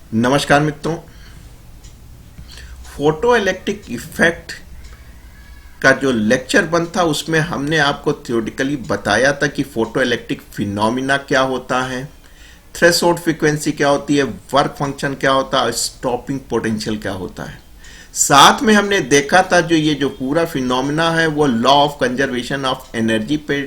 नमस्कार मित्रों। Photo electric effect का जो लेक्चर वन था उसमें हमने आपको थ्योरेटिकली बताया था कि फोटो इलेक्ट्रिक फिनोमिना क्या होता है, थ्रेशोल्ड फ्रीक्वेंसी क्या होती है, वर्क फंक्शन क्या होता है, स्टॉपिंग पोटेंशियल क्या होता है। साथ में हमने देखा था जो ये जो पूरा फिनोमिना है वो law of conservation of energy पे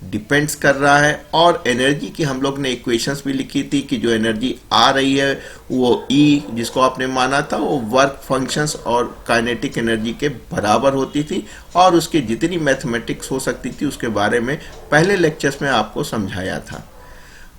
डिपेंड्स कर रहा है, और एनर्जी की हम लोग ने इक्वेशंस भी लिखी थी कि जो एनर्जी आ रही है वो ई जिसको आपने माना था वो वर्क फंक्शंस और काइनेटिक एनर्जी के बराबर होती थी, और उसकी जितनी मैथमेटिक्स हो सकती थी उसके बारे में पहले लेक्चर्स में आपको समझाया था।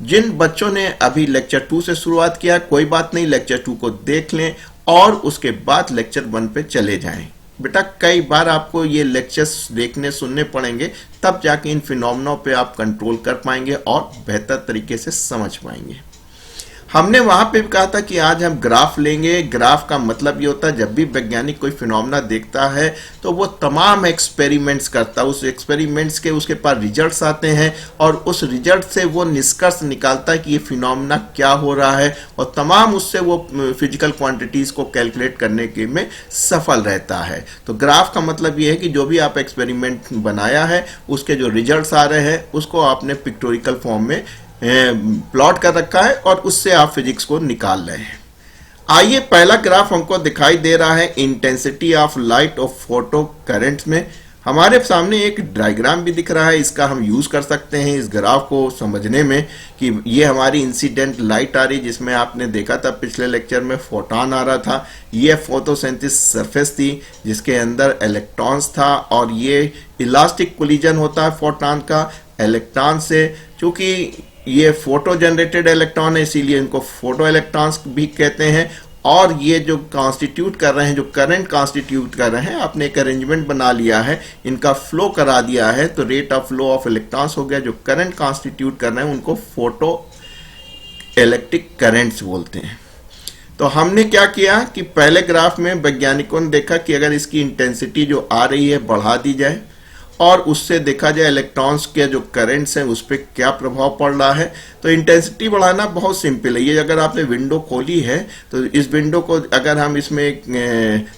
जिन बच्चों ने अभी लेक्चर 2 से शुरुआत किया कोई बात नहीं, लेक्चर 2 को देख लें और उसके बाद लेक्चर 1 पे चले जाएं। बेटा कई बार आपको ये लेक्चर्स देखने सुनने पड़ेंगे, तब जाके इन फिनोमेनों पे आप कंट्रोल कर पाएंगे और बेहतर तरीके से समझ पाएंगे। हमने वहां पे भी कहा था कि आज हम ग्राफ लेंगे। ग्राफ का मतलब ये होता है जब भी वैज्ञानिक कोई फिनोमेना देखता है तो वो तमाम एक्सपेरिमेंट्स करता है, उस एक्सपेरिमेंट्स के उसके पास रिजल्ट्स आते हैं और उस रिजल्ट से वो निष्कर्ष निकालता है कि ये फिनोमेना क्या हो रहा है, और तमाम उससे वो फिजिकल क्वांटिटीज को कैलकुलेट करने के में सफल रहता है। तो ग्राफ का मतलब ये है कि जो भी आप एक्सपेरिमेंट बनाया है उसके जो रिजल्ट्स आ रहे हैं उसको आपने पिक्टोरिकल फॉर्म में प्लॉट कर रखा है और उससे आप फिजिक्स को निकाल रहे हैं। आइए पहला ग्राफ हमको दिखाई दे रहा है intensity of light of photo currents में। हमारे सामने एक डायग्राम भी दिख रहा है, इसका हम यूज कर सकते हैं इस ग्राफ को समझने में कि ये हमारी इंसिडेंट लाइट आ रही, जिसमें आपने देखा था पिछले लेक्चर में फोटॉन आ रहा था। ये फोटोसिंथेसिस सरफेस थी जिसके अंदर इलेक्ट्रॉन्स था, और ये इलास्टिक कोलिजन होता है फोटॉन का इलेक्ट्रॉन से। चूंकि ये फोटो जनरेटेड इलेक्ट्रॉन है इसीलिए इनको फोटो इलेक्ट्रॉन्स भी कहते हैं, और ये जो कॉन्स्टिट्यूट कर रहे हैं, जो करंट कॉन्स्टिट्यूट कर रहे हैं, आपने एक अरेंजमेंट बना लिया है, इनका फ्लो करा दिया है तो rate of flow of electrons हो गया। जो करंट कॉन्स्टिट्यूट कर रहे हैं उनको फोटो इलेक्ट्रिक करंट्स बोलते हैं। तो हमने क्या किया कि पहले ग्राफ में वैज्ञानिकों ने देखा कि अगर इसकी इंटेंसिटी जो आ रही है बढ़ा दी जाए और उससे देखा जाए इलेक्ट्रॉन्स के जो करंट्स हैं उस पर क्या प्रभाव पड़ रहा है। तो इंटेंसिटी बढ़ाना बहुत सिंपल है। ये अगर आपने विंडो खोली है तो इस विंडो को अगर हम इसमें एक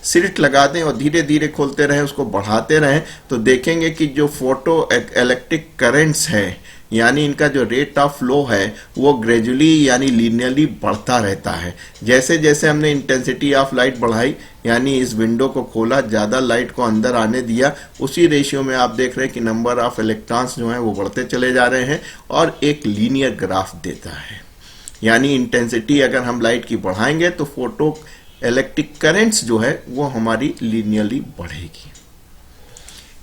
स्लिट लगा दें और धीरे धीरे खोलते रहें, उसको बढ़ाते रहें, तो देखेंगे कि जो फोटो इलेक्ट्रिक करंट्स है यानी इनका जो रेट ऑफ फ्लो है वो ग्रेजुअली यानी लीनियरली बढ़ता रहता है। जैसे जैसे हमने इंटेंसिटी ऑफ लाइट बढ़ाई यानी इस विंडो को खोला, ज़्यादा लाइट को अंदर आने दिया, उसी रेशियो में आप देख रहे हैं कि नंबर ऑफ इलेक्ट्रॉन्स जो हैं वो बढ़ते चले जा रहे हैं और एक लीनियर ग्राफ देता है। यानी इंटेंसिटी अगर हम लाइट की बढ़ाएंगे तो फोटो इलेक्ट्रिक करंट्स जो है वो हमारी लीनियरली बढ़ेगी।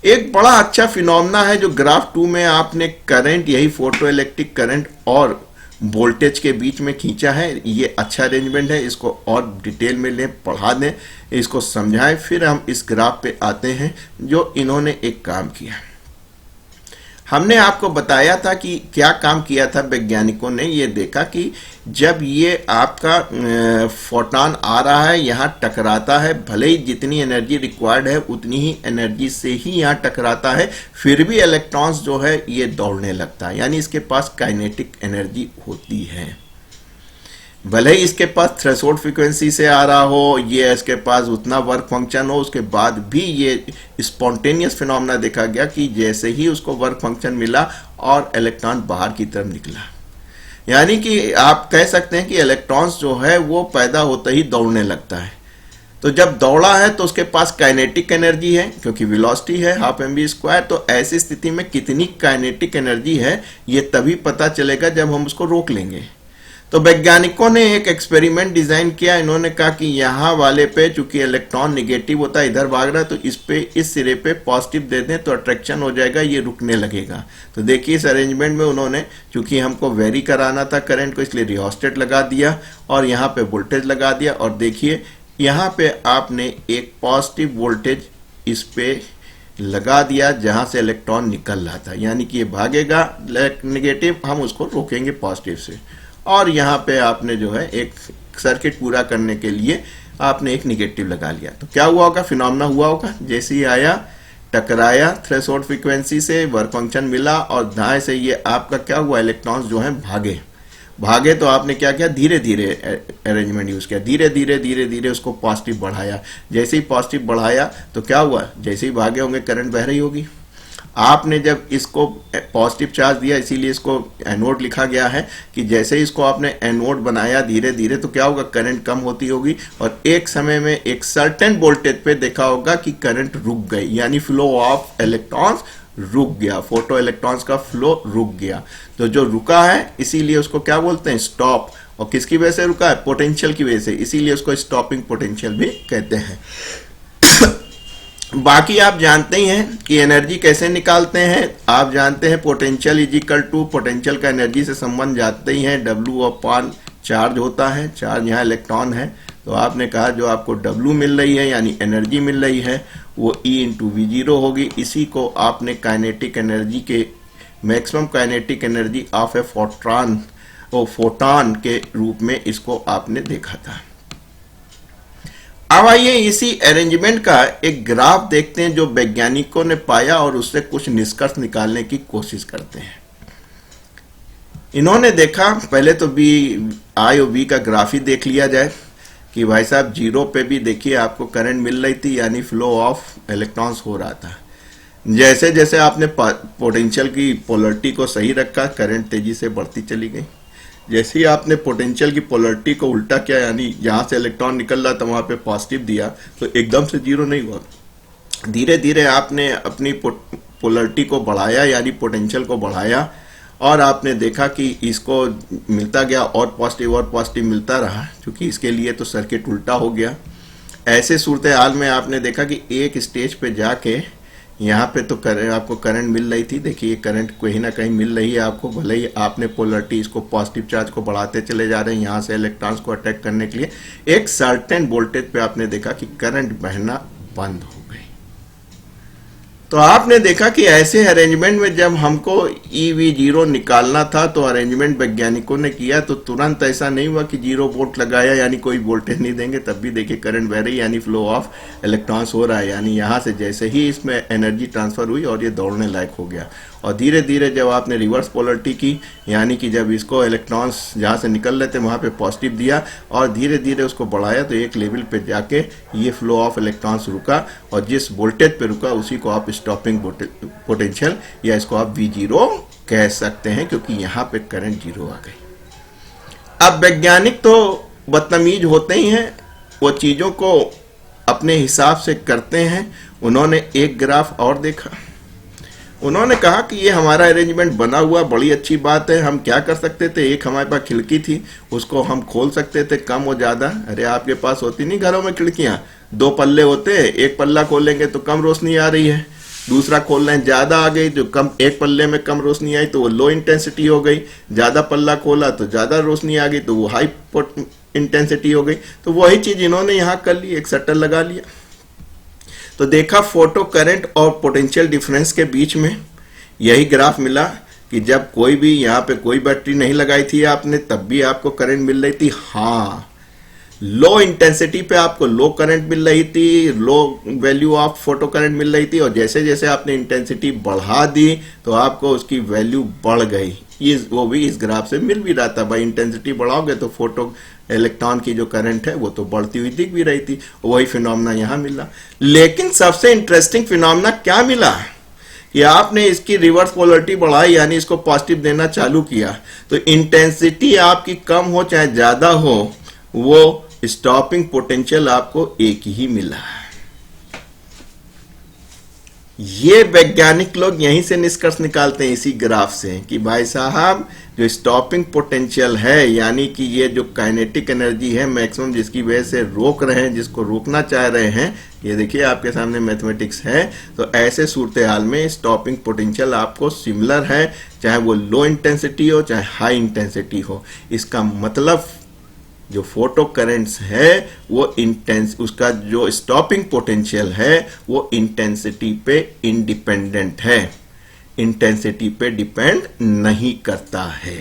एक बड़ा अच्छा फिनोमेना है जो ग्राफ 2 में आपने करंट, यही फोटो इलेक्ट्रिक करंट और वोल्टेज के बीच में खींचा है। ये अच्छा अरेंजमेंट है, इसको और डिटेल में लें, पढ़ा दें, इसको समझाएं, फिर हम इस ग्राफ पे आते हैं जो इन्होंने एक काम किया। हमने आपको बताया था कि क्या काम किया था वैज्ञानिकों ने। ये देखा कि जब ये आपका फोटॉन आ रहा है यहाँ टकराता है, भले ही जितनी एनर्जी रिक्वायर्ड है उतनी ही एनर्जी से ही यहाँ टकराता है, फिर भी इलेक्ट्रॉन्स जो है ये दौड़ने लगता है, यानी इसके पास काइनेटिक एनर्जी होती है। भले ही इसके पास थ्रेशोल्ड फ्रीक्वेंसी से आ रहा हो, ये इसके पास उतना वर्क फंक्शन हो, उसके बाद भी ये स्पॉन्टेनियस फिनोमेना देखा गया कि जैसे ही उसको वर्क फंक्शन मिला और इलेक्ट्रॉन बाहर की तरफ निकला, यानी कि आप कह सकते हैं कि इलेक्ट्रॉन्स जो है वो पैदा होते ही दौड़ने लगता है। तो जब दौड़ा है तो उसके पास काइनेटिक एनर्जी है क्योंकि वेलोसिटी है हाफ mv²। तो ऐसी स्थिति में कितनी काइनेटिक एनर्जी है ये तभी पता चलेगा जब हम उसको रोक लेंगे। तो वैज्ञानिकों ने एक एक्सपेरिमेंट डिजाइन किया। इन्होंने कहा कि यहाँ वाले पे चूंकि इलेक्ट्रॉन निगेटिव होता है, इधर भाग रहा है, तो इस पे इस सिरे पे पॉजिटिव दे दें तो अट्रैक्शन हो जाएगा, ये रुकने लगेगा। तो देखिए इस अरेंजमेंट में उन्होंने चूंकि हमको वेरी कराना था करंट को, इसलिए रियोस्टेट लगा दिया और यहाँ पे वोल्टेज लगा दिया, और देखिए यहाँ पे आपने एक पॉजिटिव वोल्टेज इस पे लगा दिया जहां से इलेक्ट्रॉन निकल रहा था, यानी कि ये भागेगा निगेटिव, हम उसको रोकेंगे पॉजिटिव से। और यहाँ पे आपने जो है एक सर्किट पूरा करने के लिए आपने एक निगेटिव लगा लिया। तो क्या हुआ होगा, फिनोमेना हुआ होगा। जैसे ही आया टकराया थ्रेशोल्ड फ्रीक्वेंसी से, वर्क फंक्शन मिला और दाएं से ये आपका क्या हुआ, इलेक्ट्रॉन्स जो हैं भागे। भागे तो आपने क्या किया, धीरे धीरे अरेंजमेंट यूज किया, धीरे धीरे धीरे धीरे उसको पॉजिटिव बढ़ाया। जैसे ही पॉजिटिव बढ़ाया तो क्या हुआ, जैसे ही भागे होंगे करंट बह रही होगी। आपने जब इसको पॉजिटिव चार्ज दिया, इसीलिए इसको एनोड लिखा गया है कि जैसे ही इसको आपने एनोड बनाया धीरे धीरे तो क्या होगा, करंट कम होती होगी और एक समय में एक सर्टेन वोल्टेज पे देखा होगा कि करंट रुक गई, यानी फ्लो ऑफ इलेक्ट्रॉन्स रुक गया, फोटो इलेक्ट्रॉन्स का फ्लो रुक गया। तो जो रुका है इसीलिए उसको क्या बोलते हैं, स्टॉप। और किसकी वजह से रुका है, पोटेंशियल की वजह से, इसीलिए उसको स्टॉपिंग पोटेंशियल भी कहते हैं। बाकी आप जानते ही हैं कि एनर्जी कैसे निकालते हैं। आप जानते हैं potential is equal to, potential का एनर्जी से संबंध जानते ही हैं, W अपॉन चार्ज होता है। चार्ज यहाँ इलेक्ट्रॉन है, तो आपने कहा जो आपको W मिल रही है यानी एनर्जी मिल रही है वो E इंटू V0 होगी। इसी को आपने काइनेटिक एनर्जी के, maximum kinetic energy of A photon के रूप में इसको आपने देखा था। अब आइए इसी अरेंजमेंट का एक ग्राफ देखते हैं जो वैज्ञानिकों ने पाया और उससे कुछ निष्कर्ष निकालने की कोशिश करते हैं। इन्होंने देखा, पहले तो I और V का ग्राफ ही देख लिया जाए कि भाई साहब जीरो पे भी देखिए आपको करंट मिल रही थी, यानी फ्लो ऑफ इलेक्ट्रॉन्स हो रहा था। जैसे जैसे आपने पोटेंशियल की पोलरिटी को सही रखा, करंट तेजी से बढ़ती चली गई। जैसे ही आपने पोटेंशियल की पोलरिटी को उल्टा किया, यानी यहां से इलेक्ट्रॉन निकल रहा था वहां पे पॉजिटिव दिया, तो एकदम से जीरो नहीं हुआ, धीरे धीरे आपने अपनी पोलरिटी को बढ़ाया यानी पोटेंशियल को बढ़ाया और आपने देखा कि इसको मिलता गया और पॉजिटिव मिलता रहा, क्योंकि इसके लिए तो सर्किट उल्टा हो गया। ऐसे सूरत हाल में आपने देखा कि एक स्टेज पे जाके यहाँ पे तो आपको करंट मिल रही थी, देखिए करंट कहीं ना कहीं मिल रही है आपको, भले ही आपने पोलरिटी इसको पॉजिटिव चार्ज को बढ़ाते चले जा रहे हैं यहाँ से इलेक्ट्रॉन्स को अटैक करने के लिए, एक सर्टेन वोल्टेज पे आपने देखा कि करंट बहना बंद हो गई। तो आपने देखा कि ऐसे अरेंजमेंट में जब हमको EV0 निकालना था तो अरेंजमेंट वैज्ञानिकों ने किया, तो तुरंत ऐसा नहीं हुआ कि 0 वोल्ट लगाया यानी कोई वोल्टेज नहीं देंगे, तब भी देखिए करंट बह रही यानी फ्लो ऑफ इलेक्ट्रॉन्स हो रहा है, यानी यहाँ से जैसे ही इसमें एनर्जी ट्रांसफर हुई और ये दौड़ने लायक हो गया। और धीरे धीरे जब आपने रिवर्स पोलरिटी की, यानी कि जब इसको इलेक्ट्रॉन्स जहाँ से निकल रहे थे वहाँ पे पॉजिटिव दिया और धीरे धीरे उसको बढ़ाया, तो एक लेवल पे जाके ये फ्लो ऑफ इलेक्ट्रॉन्स रुका और जिस वोल्टेज पे रुका उसी को आप स्टॉपिंग पोटेंशियल या इसको आप V0 कह सकते हैं, क्योंकि यहाँ पे करंट जीरो आ गई। अब वैज्ञानिक तो बदतमीज होते ही हैं, वो चीज़ों को अपने हिसाब से करते हैं। उन्होंने एक ग्राफ और देखा, उन्होंने कहा कि ये हमारा अरेंजमेंट बना हुआ बड़ी अच्छी बात है, हम क्या कर सकते थे, एक हमारे पास खिड़की थी उसको हम खोल सकते थे कम और ज़्यादा। अरे आपके पास होती नहीं घरों में खिड़कियाँ, 2 पल्ले होते हैं, एक पल्ला खोलेंगे तो कम रोशनी आ रही है, दूसरा खोल रहे हैं ज़्यादा आ गई, जो कम एक पल्ले में कम रोशनी आई तो वो लो इंटेंसिटी हो गई, ज़्यादा पल्ला खोला तो ज़्यादा रोशनी आ गई तो वो हाई इंटेंसिटी हो गई। तो वही चीज़ इन्होंने यहाँ कर ली, एक शटर लगा लिया, तो देखा फोटो करंट और पोटेंशियल डिफरेंस के बीच में यही ग्राफ मिला कि जब कोई भी यहाँ पे कोई बैटरी नहीं लगाई थी आपने, तब भी आपको करंट मिल रही थी। हाँ, लो इंटेंसिटी पे आपको लो करंट मिल रही थी, low value of photo current मिल रही थी, और जैसे जैसे आपने इंटेंसिटी बढ़ा दी तो आपको उसकी वैल्यू बढ़ गई। ये वो भी इस ग्राफ से मिल भी रहा था, भाई इंटेंसिटी बढ़ाओगे तो फोटो इलेक्ट्रॉन की जो करंट है वो तो बढ़ती हुई दिख भी रही थी, वही फिनोमेना यहाँ मिला। लेकिन सबसे इंटरेस्टिंग फिनोमेना क्या मिला कि आपने इसकी रिवर्स पोलरिटी बढ़ाई यानी इसको पॉजिटिव देना चालू किया, तो इंटेंसिटी आपकी कम हो चाहे ज्यादा हो, वो स्टॉपिंग पोटेंशियल आपको एक ही मिला। ये वैज्ञानिक लोग यहीं से निष्कर्ष निकालते हैं इसी ग्राफ से कि भाई साहब जो स्टॉपिंग पोटेंशियल है, यानी कि ये जो काइनेटिक एनर्जी है मैक्सिमम जिसकी वजह से रोक रहे हैं, जिसको रोकना चाह रहे हैं, ये देखिए आपके सामने मैथमेटिक्स है, तो ऐसे सूरत हाल में स्टॉपिंग पोटेंशियल आपको सिमिलर है, चाहे वो लो इंटेंसिटी हो चाहे हाई इंटेंसिटी हो। इसका मतलब जो फोटो करंट्स है वो उसका जो स्टॉपिंग पोटेंशियल है वो इंटेंसिटी पे इंडिपेंडेंट है, इंटेंसिटी पे डिपेंड नहीं करता है।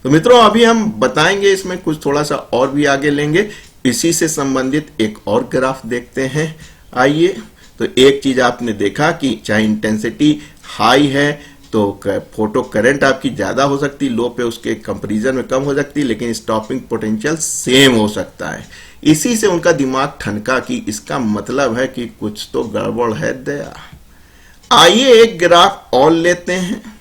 तो मित्रों अभी हम बताएंगे इसमें कुछ थोड़ा सा और भी आगे लेंगे, इसी से संबंधित एक और ग्राफ देखते हैं। आइए, तो एक चीज आपने देखा कि चाहे इंटेंसिटी हाई है तो फोटो करंट आपकी ज्यादा हो सकती, लो पे उसके कंपैरिजन में कम हो सकती, लेकिन स्टॉपिंग पोटेंशियल सेम हो सकता है। इसी से उनका दिमाग ठनका कि इसका मतलब है कि कुछ तो गड़बड़ है दया। आइए एक ग्राफ और लेते हैं,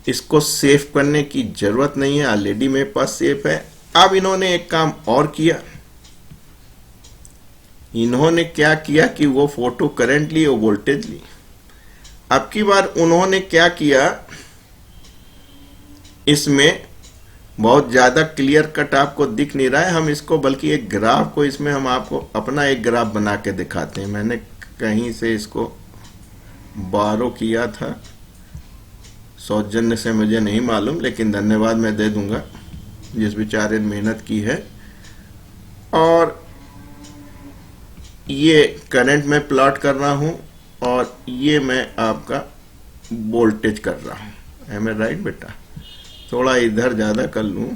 इसको सेव करने की जरूरत नहीं है, ऑलरेडी मेरे पास सेव है। अब इन्होंने एक काम और किया, इन्होंने क्या किया कि वो फोटो करंट ली और वोल्टेज ली। अब की बार उन्होंने क्या किया, इसमें बहुत ज्यादा क्लियर कट आपको दिख नहीं रहा है, हम इसको बल्कि एक ग्राफ को, इसमें हम आपको अपना एक ग्राफ बना के दिखाते हैं। मैंने कहीं से इसको बारो किया था, सौजन्य से मुझे नहीं मालूम, लेकिन धन्यवाद मैं दे दूंगा जिस बेचारे ने मेहनत की है। और ये करंट में प्लॉट कर रहा हूं और ये मैं आपका वोल्टेज कर रहा हूं। एम आई राइट बेटा? थोड़ा इधर ज्यादा कर लूं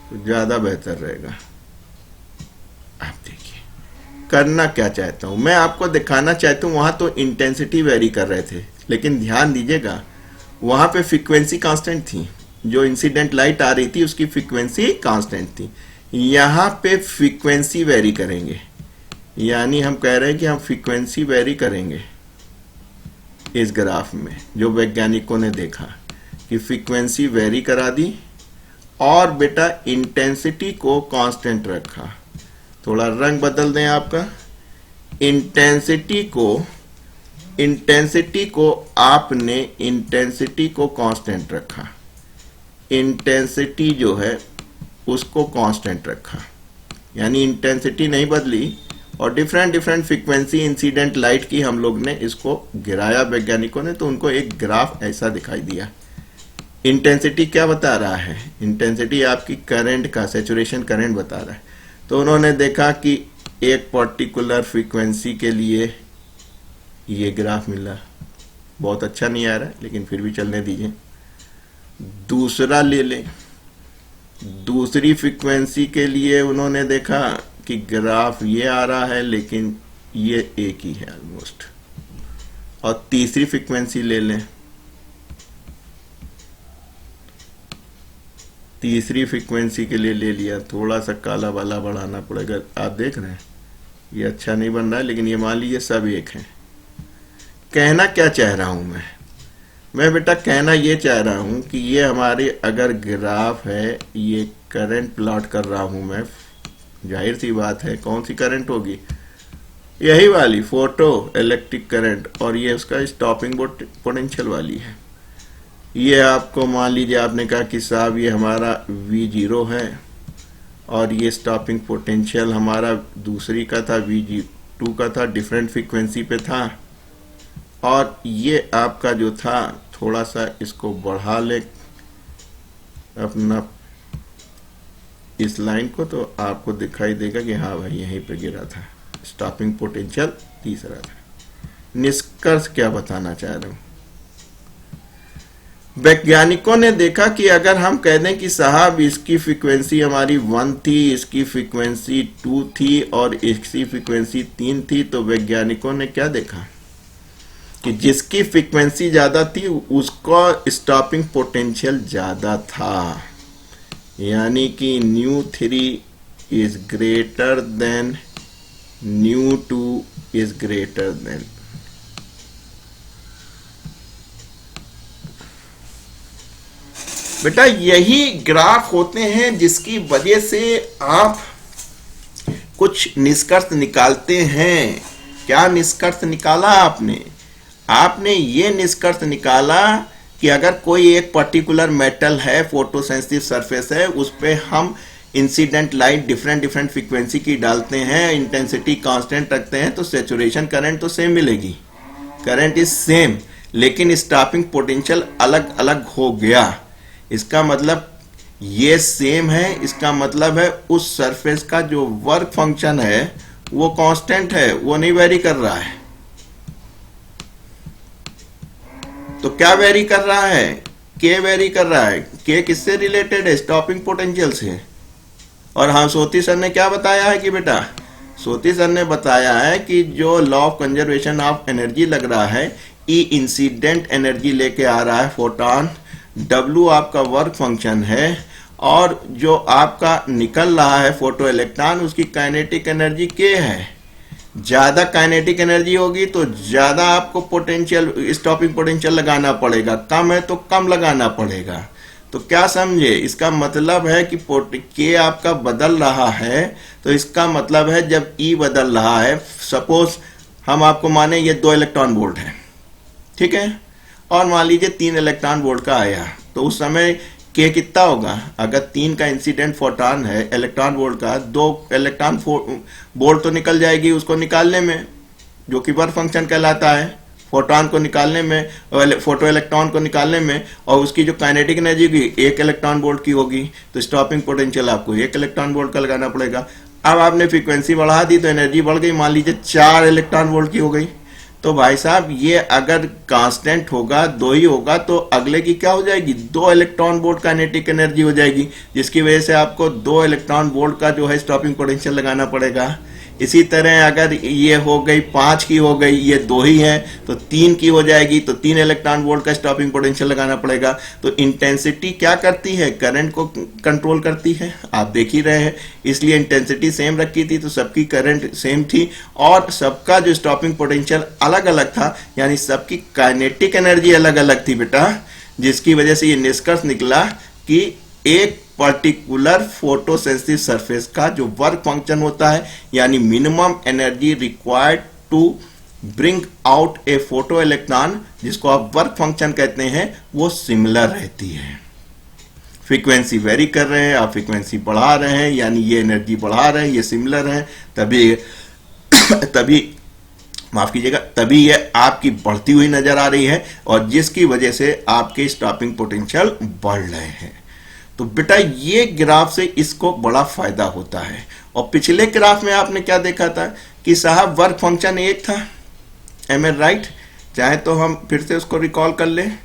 तो ज्यादा बेहतर रहेगा। आप देखिए करना क्या चाहता हूं, मैं आपको दिखाना चाहता हूं, वहां तो इंटेंसिटी वेरी कर रहे थे, लेकिन ध्यान दीजिएगा वहां पे फ्रीक्वेंसी कांस्टेंट थी, जो इंसिडेंट लाइट आ रही थी उसकी फ्रीक्वेंसी कांस्टेंट थी। यहां पे फ्रीक्वेंसी वेरी करेंगे, यानी हम कह रहे हैं कि हम फ्रीक्वेंसी वेरी करेंगे इस ग्राफ में। जो वैज्ञानिकों ने देखा कि फ्रीक्वेंसी वेरी करा दी और बेटा इंटेंसिटी को कांस्टेंट रखा। थोड़ा रंग बदल दें आपका, इंटेंसिटी को आपने इंटेंसिटी को कांस्टेंट रखा, इंटेंसिटी जो है उसको कांस्टेंट रखा, यानी इंटेंसिटी नहीं बदली। और डिफरेंट फ्रीक्वेंसी इंसिडेंट लाइट की हम लोग ने इसको गिराया वैज्ञानिकों ने, तो उनको एक ग्राफ ऐसा दिखाई दिया। इंटेंसिटी क्या बता रहा है? इंटेंसिटी आपकी करंट का सैचुरेशन करंट बता रहा है। तो उन्होंने देखा कि एक पर्टिकुलर फ्रीक्वेंसी के लिए ये ग्राफ मिला, बहुत अच्छा नहीं आ रहा है लेकिन फिर भी चलने दीजिए। दूसरा ले लें, दूसरी फ्रीक्वेंसी के लिए उन्होंने देखा कि ग्राफ ये आ रहा है लेकिन ये एक ही है ऑलमोस्ट। और तीसरी फ्रीक्वेंसी ले लें, तीसरी फ्रीक्वेंसी के लिए ले लिया, थोड़ा सा काला वाला बढ़ाना पड़ेगा। आप देख रहे हैं ये अच्छा नहीं बन रहा है, लेकिन ये मान लीजिए सब एक है। कहना क्या चाह रहा हूं मैं बेटा कहना ये चाह रहा हूं कि ये हमारी अगर ग्राफ है, ये करंट प्लॉट कर रहा हूं मैं, जाहिर सी बात है कौन सी करंट होगी, यही वाली फोटो इलेक्ट्रिक करंट, और ये उसका स्टॉपिंग पोटेंशियल वाली है। ये आपको मान लीजिए आपने कहा कि साहब ये हमारा V0 है और ये स्टॉपिंग पोटेंशियल हमारा दूसरी का था, V2 का था, डिफरेंट फ्रीक्वेंसी पे था। और ये आपका जो था, थोड़ा सा इसको बढ़ा ले अपना इस लाइन को, तो आपको दिखाई देगा कि हाँ भाई यहीं पे गिरा था, स्टॉपिंग पोटेंशियल तीसरा था। निष्कर्ष क्या बताना चाह रहा हूं, वैज्ञानिकों ने देखा कि अगर हम कह दें कि साहब इसकी फ्रीक्वेंसी हमारी 1 थी, इसकी फ्रीक्वेंसी 2 थी और इसकी फ्रीक्वेंसी 3 थी, तो वैज्ञानिकों ने क्या देखा कि जिसकी फ्रीक्वेंसी ज्यादा थी उसका स्टॉपिंग पोटेंशियल ज्यादा था, यानी कि nu3 is greater than nu2 is greater than. बेटा यही ग्राफ होते हैं जिसकी वजह से आप कुछ निष्कर्ष निकालते हैं। क्या निष्कर्ष निकाला आपने ये निष्कर्ष निकाला कि अगर कोई एक पर्टिकुलर मेटल है, फोटो सेंसिटिव सरफेस है, उस पे हम इंसिडेंट लाइट डिफरेंट फ्रीक्वेंसी की डालते हैं, इंटेंसिटी कांस्टेंट रखते हैं, तो सैचुरेशन करंट तो सेम मिलेगी, करंट इज सेम, लेकिन स्टॉपिंग पोटेंशियल अलग अलग हो गया। इसका मतलब ये सेम है, इसका मतलब है उस सरफेस का जो वर्क फंक्शन है वो कांस्टेंट है, वो नहीं वेरी कर रहा है। तो क्या वेरी कर रहा है? के वेरी कर रहा है। के किससे रिलेटेड है? स्टॉपिंग पोटेंशियल से। और हाँ, सोती सर ने क्या बताया है कि बेटा, सोती सर ने बताया है कि जो law of conservation of energy लग रहा है, ई इंसिडेंट एनर्जी लेके आ रहा है फोटॉन, W आपका वर्क फंक्शन है, और जो आपका निकल रहा है फोटो इलेक्ट्रॉन उसकी काइनेटिक एनर्जी K है। ज्यादा काइनेटिक एनर्जी होगी तो ज्यादा आपको पोटेंशियल, स्टॉपिंग पोटेंशियल लगाना पड़ेगा, कम है तो कम लगाना पड़ेगा। तो क्या समझे, इसका मतलब है कि K आपका बदल रहा है, तो इसका मतलब है जब E बदल रहा है, सपोज हम आपको माने ये 2 इलेक्ट्रॉन वोल्ट है, ठीक है, और मान लीजिए 3 इलेक्ट्रॉन वोल्ट का आया, तो उस समय K कितना होगा? अगर 3 का इंसिडेंट फोटॉन है इलेक्ट्रॉन वोल्ट का, 2 इलेक्ट्रॉन वोल्ट तो निकल जाएगी उसको निकालने में, जो कि वर्क फंक्शन कहलाता है, फोटॉन को निकालने में, फोटो इलेक्ट्रॉन को निकालने में, और उसकी जो काइनेटिक एनर्जी होगी 1 इलेक्ट्रॉन वोल्ट की होगी, तो स्टॉपिंग पोटेंशियल आपको 1 इलेक्ट्रॉन वोल्ट का लगाना पड़ेगा। अब आपने फ्रीक्वेंसी बढ़ा दी तो एनर्जी बढ़ गई, मान लीजिए 4 इलेक्ट्रॉन वोल्ट की हो गई। तो भाई साहब ये अगर कांस्टेंट होगा, 2 ही होगा, तो अगले की क्या हो जाएगी? 2 इलेक्ट्रॉन वोल्ट काइनेटिक एनर्जी हो जाएगी, जिसकी वजह से आपको 2 इलेक्ट्रॉन वोल्ट का जो है स्टॉपिंग पोटेंशियल लगाना पड़ेगा। इसी तरह अगर ये हो गई 5 की हो गई, ये 2 ही है, तो 3 की हो जाएगी, तो 3 इलेक्ट्रॉन वोल्ट का स्टॉपिंग पोटेंशियल लगाना पड़ेगा। तो इंटेंसिटी क्या करती है? करंट को कंट्रोल करती है, आप देख ही रहे हैं, इसलिए इंटेंसिटी सेम रखी थी तो सबकी करंट सेम थी, और सबका जो स्टॉपिंग पोटेंशियल अलग अलग था, यानी सबकी काइनेटिक एनर्जी अलग अलग थी बेटा, जिसकी वजह से ये निष्कर्ष निकला कि एक पर्टिकुलर फोटोसेंसिटिव सरफेस का जो वर्क फंक्शन होता है, यानी minimum energy required to bring out a photoelectron, जिसको आप वर्क फंक्शन कहते हैं, वो सिमिलर रहती है। फ्रीक्वेंसी वेरी कर रहे हैं, आप फ्रीक्वेंसी बढ़ा रहे हैं, यानी ये एनर्जी बढ़ा रहे हैं, ये सिमिलर है, तभी माफ कीजिएगा, तभी ये आपकी बढ़ती हुई नजर आ रही है, और जिसकी वजह से आपके स्टॉपिंग पोटेंशियल बढ़ रहे हैं। तो बेटा ये ग्राफ से इसको बड़ा फायदा होता है। और पिछले ग्राफ में आपने क्या देखा था कि साहब वर्क फंक्शन 1 था, एम ए राइट? चाहे तो हम फिर से उसको रिकॉल कर लें।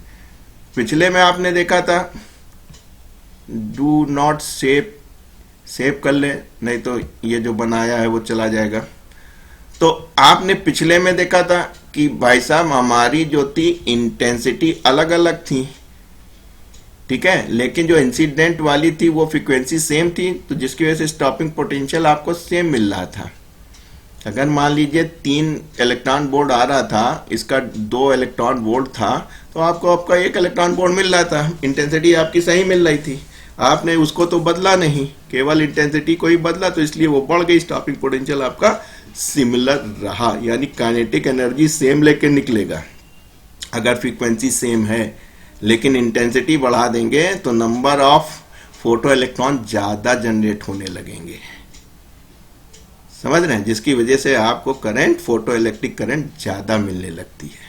पिछले में आपने देखा था, डू नॉट सेव कर ले, नहीं तो ये जो बनाया है वो चला जाएगा। तो आपने पिछले में देखा था कि भाई साहब हमारी जो थी इंटेंसिटी अलग अलग थी, ठीक है, लेकिन जो इंसिडेंट वाली थी वो फ्रीक्वेंसी सेम थी, तो जिसकी वजह से स्टॉपिंग पोटेंशियल आपको सेम मिल रहा था। अगर मान लीजिए 3 इलेक्ट्रॉन वोल्ट आ रहा था, इसका 2 इलेक्ट्रॉन वोल्ट था, तो आपको आपका 1 इलेक्ट्रॉन वोल्ट मिल रहा था, इंटेंसिटी आपकी सही मिल रही थी, आपने उसको तो बदला नहीं, केवल इंटेंसिटी को ही बदला, तो इसलिए वो बढ़ गई, स्टॉपिंग पोटेंशियल आपका सिमिलर रहा, यानी काइनेटिक एनर्जी सेम लेके निकलेगा। अगर फ्रीक्वेंसी सेम है लेकिन इंटेंसिटी बढ़ा देंगे तो नंबर ऑफ फोटो इलेक्ट्रॉन ज्यादा जनरेट होने लगेंगे, समझ रहे हैं, जिसकी वजह से आपको करंट, फोटो इलेक्ट्रिक करंट ज्यादा मिलने लगती है।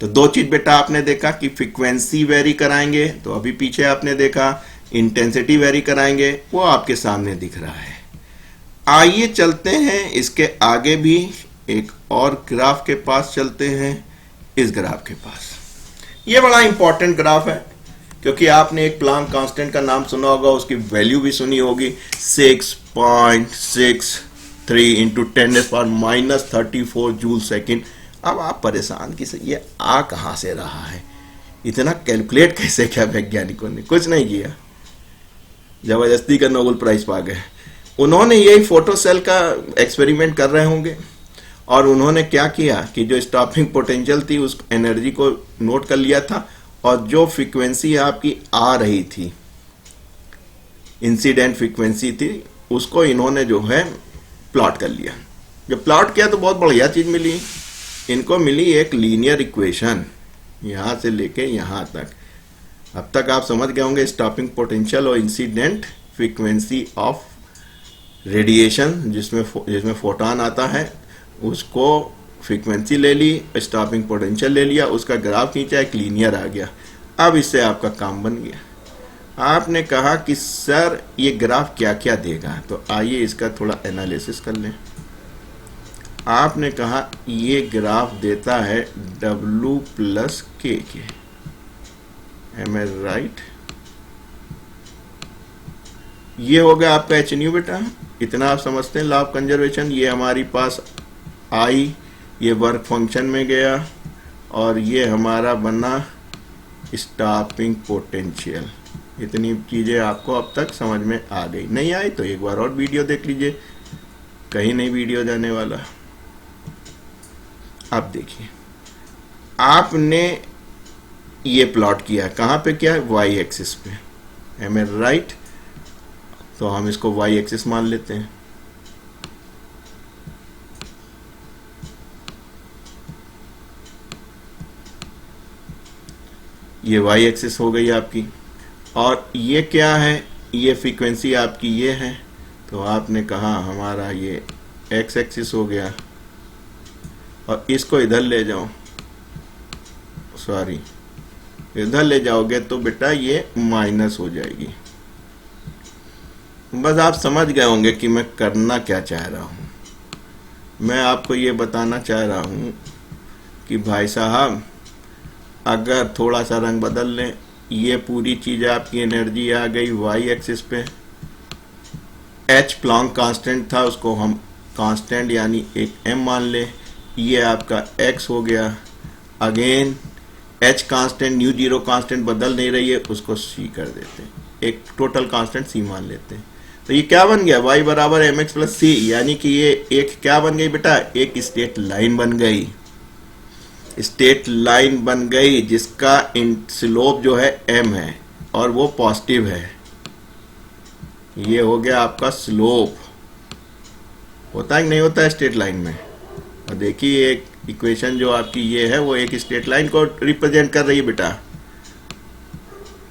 तो 2 चीज बेटा आपने देखा कि फ्रीक्वेंसी वेरी कराएंगे, तो अभी पीछे आपने देखा इंटेंसिटी वेरी कराएंगे, वो आपके सामने दिख रहा है। आइए चलते हैं इसके आगे भी, एक और ग्राफ के पास चलते हैं, इस ग्राफ के पास। ये बड़ा इंपॉर्टेंट ग्राफ है, क्योंकि आपने एक प्लांक कांस्टेंट का नाम सुना होगा, उसकी वैल्यू भी सुनी होगी, 6.63 इंटू 10⁻⁻34 जूल सेकेंड। अब आप परेशान कि ये आ कहां से रहा है, इतना कैलकुलेट कैसे किया वैज्ञानिकों ने? कुछ नहीं किया, जबरदस्ती का नोबेल प्राइज पा गए। उन्होंने यही फोटो सेल का एक्सपेरिमेंट कर रहे होंगे, और उन्होंने क्या किया कि जो स्टॉपिंग पोटेंशियल थी उस एनर्जी को नोट कर लिया था, और जो फ्रीक्वेंसी आपकी आ रही थी, इंसिडेंट फ्रीक्वेंसी थी, उसको इन्होंने जो है प्लॉट कर लिया। जब प्लॉट किया तो बहुत बढ़िया चीज मिली, इनको मिली एक लीनियर इक्वेशन, यहां से लेके यहां तक। अब तक आप समझ गए होंगे स्टॉपिंग पोटेंशियल और इंसिडेंट फ्रीक्वेंसी ऑफ रेडिएशन, जिसमें फोटॉन आता है, उसको फ्रीक्वेंसी ले ली, स्टॉपिंग पोटेंशियल ले लिया, उसका ग्राफ खींचा, एक लीनियर आ गया। अब इससे आपका काम बन गया। आपने कहा कि सर ये ग्राफ क्या क्या देगा, तो आइए इसका थोड़ा एनालिसिस कर लें। आपने कहा ये ग्राफ देता है W प्लस K के, एम आई राइट? ये हो गया आपका एच न्यू बेटा, इतना आप समझते हैं लॉ ऑफ कंजर्वेशन। ये हमारी पास आई, ये वर्क फंक्शन में गया, और ये हमारा बना स्टॉपिंग पोटेंशियल। इतनी चीज़ें आपको अब तक समझ में आ गई। नहीं आई तो एक बार और वीडियो देख लीजिए, कहीं नहीं वीडियो जाने वाला। अब देखिए, आपने ये प्लॉट किया, कहाँ पे किया है? वाई एक्सिस पे। M A right? तो हम इसको वाई एक्सिस मान लेते हैं। ये वाई एक्सिस हो गई आपकी, और ये क्या है? ये फ्रीक्वेंसी आपकी ये है, तो आपने कहा हमारा ये एक्स एक्सिस हो गया, और इसको इधर ले जाओ, सॉरी इधर ले जाओगे तो बेटा ये माइनस हो जाएगी। बस आप समझ गए होंगे कि मैं करना क्या चाह रहा हूं। मैं आपको ये बताना चाह रहा हूं कि भाई साहब, अगर थोड़ा सा रंग बदल लें, ये पूरी चीज आपकी एनर्जी आ गई वाई एक्सिस पे। एच प्लैंक कांस्टेंट था, उसको हम कांस्टेंट यानी एक एम मान ले। ये आपका एक्स हो गया। Again H constant, mu zero constant बदल नहीं रही है, उसको सी कर देते हैं, एक टोटल कांस्टेंट सी मान लेते हैं। तो ये क्या बन गया? y बराबर एम एक्स प्लस सी, यानी कि ये एक क्या बन गई बेटा? एक स्ट्रेट लाइन बन गई। स्ट्रेट लाइन बन गई जिसका स्लोप जो है m है और वो पॉजिटिव है। ये हो गया आपका स्लोप। होता है कि नहीं होता है स्ट्रेट लाइन में? और देखिए एक इक्वेशन जो आपकी ये है वो एक स्ट्रेट लाइन को रिप्रेजेंट कर रही है बेटा,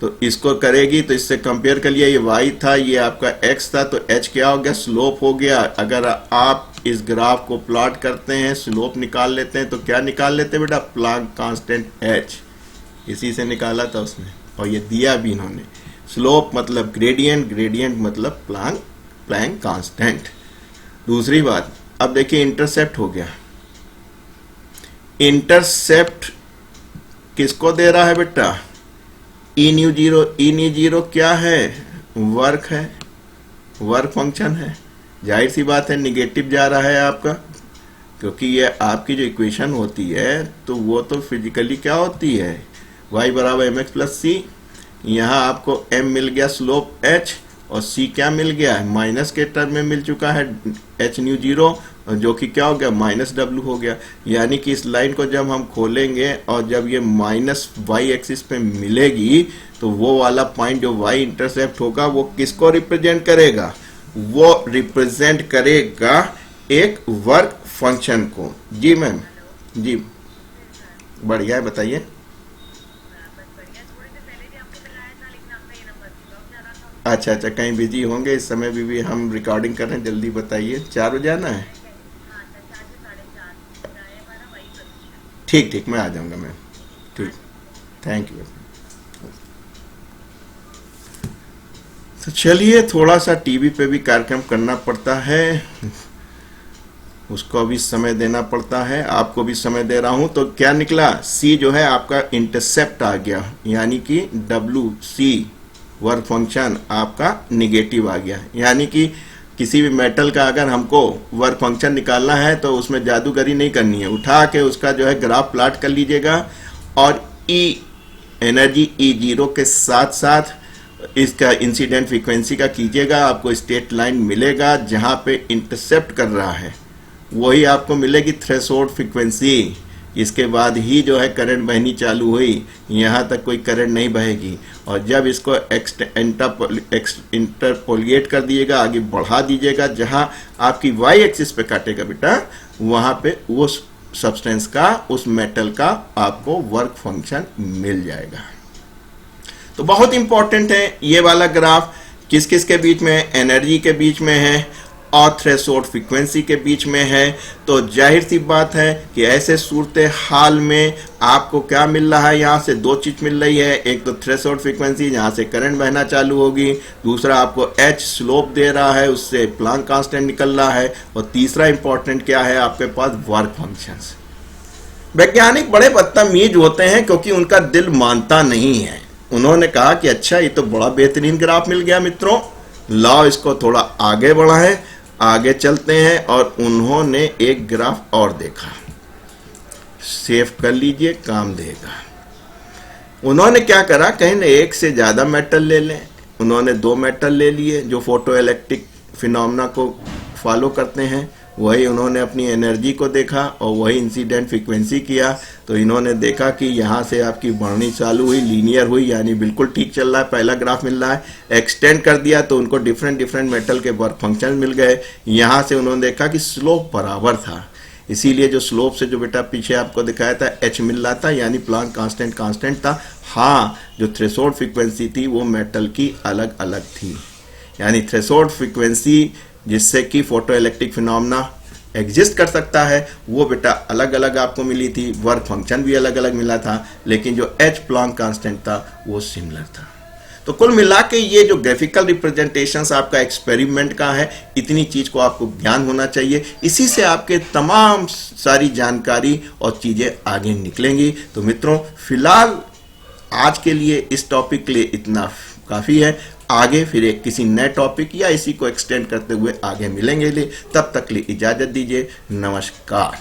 तो इसको करेगी तो इससे कंपेयर कर लिया, ये y था, ये आपका x था, तो h क्या हो गया? स्लोप हो गया। अगर आप इस ग्राफ को प्लॉट करते हैं, स्लोप निकाल लेते हैं, तो क्या निकाल लेते हैं बेटा? प्लैंक कांस्टेंट h, इसी से निकाला था उसने, और ये दिया भी इन्होंने। स्लोप मतलब ग्रेडियंट, ग्रेडियंट मतलब प्लैंक कांस्टेंट। दूसरी बात, अब देखिए इंटरसेप्ट हो गया। इंटरसेप्ट किसको दे रहा है बेटा? ई न्यू जीरो। ई न्यू जीरो क्या है? वर्क है, वर्क फंक्शन है। जाहिर सी बात है निगेटिव जा रहा है आपका, क्योंकि ये आपकी जो इक्वेशन होती है तो वो तो फिजिकली क्या होती है? y बराबर एम एक्स प्लस सी। यहाँ आपको m मिल गया स्लोप h, और c क्या मिल गया है? माइनस के टर्म में मिल चुका है h न्यू जीरो, जो कि क्या हो गया? माइनस w हो गया। यानी कि इस लाइन को जब हम खोलेंगे और जब ये माइनस वाई एक्सिस पे मिलेगी, तो वो वाला पॉइंट जो y इंटरसेप्ट होगा वो किसको रिप्रेजेंट करेगा? वो रिप्रेजेंट करेगा एक वर्क फंक्शन को। जी मैम, जी बढ़िया है, बताइए। अच्छा अच्छा, कहीं बिजी होंगे इस समय भी हम रिकॉर्डिंग कर रहे हैं, जल्दी बताइए। 4 बजे आना है? ठीक ठीक, मैं आ जाऊंगा मैम। ठीक, थैंक यू। तो चलिए, थोड़ा सा टीवी पे भी कार्यक्रम करना पड़ता है, उसको भी समय देना पड़ता है, आपको भी समय दे रहा हूं। तो क्या निकला? सी जो है आपका इंटरसेप्ट आ गया, यानी कि डब्ल्यू सी वर्क फंक्शन आपका निगेटिव आ गया। यानी कि किसी भी मेटल का अगर हमको वर्क फंक्शन निकालना है तो उसमें जादूगरी नहीं करनी है, उठा के उसका जो है ग्राफ प्लॉट कर लीजिएगा, और ई एनर्जी ई जीरो के साथ साथ इसका इंसिडेंट फ्रीक्वेंसी का कीजिएगा, आपको स्ट्रेट लाइन मिलेगा जहां पे इंटरसेप्ट कर रहा है, वही आपको मिलेगी थ्रेशोल्ड फ्रीक्वेंसी। इसके बाद ही जो है करंट बहनी चालू हुई, यहाँ तक कोई करंट नहीं बहेगी। और जब इसको इंटरपोलिएट कर दिएगा, आगे बढ़ा दीजिएगा, जहां आपकी वाई एक्सिस पे काटेगा बेटा, वहां पे उस सब्सटेंस का, उस मेटल का आपको वर्क फंक्शन मिल जाएगा। तो बहुत इंपॉर्टेंट है ये वाला ग्राफ। किस किस के बीच में है? एनर्जी के बीच में है और थ्रेशोल्ड फ्रीक्वेंसी के बीच में है। तो जाहिर सी बात है कि ऐसे सूरत हाल में आपको क्या मिल रहा है? यहाँ से 2 चीज मिल रही है। एक तो थ्रेशोल्ड फ्रीक्वेंसी, जहाँ से करंट बहना चालू होगी, दूसरा आपको h स्लोप दे रहा है, उससे प्लैंक कांस्टेंट निकल रहा है, और तीसरा इंपॉर्टेंट क्या है आपके पास? Work functions. वैज्ञानिक बड़े बदतमीज होते हैं क्योंकि उनका दिल मानता नहीं है। उन्होंने कहा कि अच्छा ये तो बड़ा बेहतरीन ग्राफ मिल गया मित्रों, लाओ इसको थोड़ा आगे बढ़ाएं, आगे चलते हैं। और उन्होंने एक ग्राफ और देखा। सेव कर लीजिए, काम देगा। उन्होंने क्या करा, कहीं न एक से ज़्यादा मेटल ले लें। उन्होंने 2 मेटल ले लिए जो फोटो इलेक्ट्रिक फिनोमेना को फॉलो करते हैं, वही उन्होंने अपनी एनर्जी को देखा और वही इंसिडेंट फ्रीक्वेंसी किया। तो इन्होंने देखा कि यहाँ से आपकी बढ़नी चालू हुई, लीनियर हुई, यानी बिल्कुल ठीक चल रहा है, पहला ग्राफ मिल रहा है। एक्सटेंड कर दिया तो उनको डिफरेंट मेटल के वर्क फंक्शन मिल गए। यहाँ से उन्होंने देखा कि स्लोप बराबर था, इसीलिए जो स्लोप से जो बेटा पीछे आपको दिखाया था एच मिल रहा था, यानी प्लांक कांस्टेंट था। हाँ, जो थ्रेशोल्ड फ्रीक्वेंसी थी वो मेटल की अलग अलग थी, यानी थ्रेशोल्ड फ्रीक्वेंसी जिससे कि फोटो इलेक्ट्रिक फिनोमेना एग्जिस्ट कर सकता है वो बेटा अलग अलग आपको मिली थी, वर्क फंक्शन भी अलग अलग मिला था, लेकिन जो एच प्लांक कांस्टेंट था वो सिमिलर था। तो कुल मिला के ये जो ग्राफिकल रिप्रेजेंटेशंस आपका एक्सपेरिमेंट का है, इतनी चीज को आपको ज्ञान होना चाहिए, इसी से आपके तमाम सारी जानकारी और चीजें आगे निकलेंगी। तो मित्रों, फिलहाल आज के लिए इस टॉपिक के लिए इतना काफी है। आगे फिर एक किसी नए टॉपिक या इसी को एक्सटेंड करते हुए आगे मिलेंगे। तब तक के लिए इजाजत दीजिए। नमस्कार।